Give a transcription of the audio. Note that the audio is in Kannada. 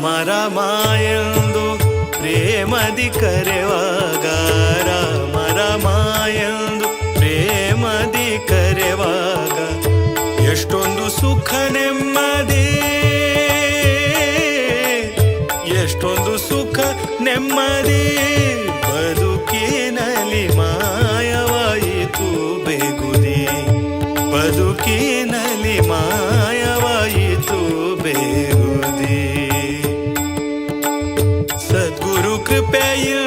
ರಾಮ ಎಂದು ಪ್ರೇಮದಿ ಕರೆವಾಗ, ರಾಮ ಎಂದು ಪ್ರೇಮದಿ ಕರೆವಾಗ ಎಷ್ಟೊಂದು ಸುಖ ನೆಮ್ಮದಿ, ಎಷ್ಟೊಂದು ಸುಖ ನೆಮ್ಮದಿ ಬದುಕಿನಲ್ಲಿ ಮಾಯವಾಯಿತು ಬೇಗುದಿ, ಬದುಕಿನಲ್ಲಿ ಮಾಯವಾಯಿತು ಬೇಗುದಿ. ಸದ್ಗುರು ಕೃಪೆಯ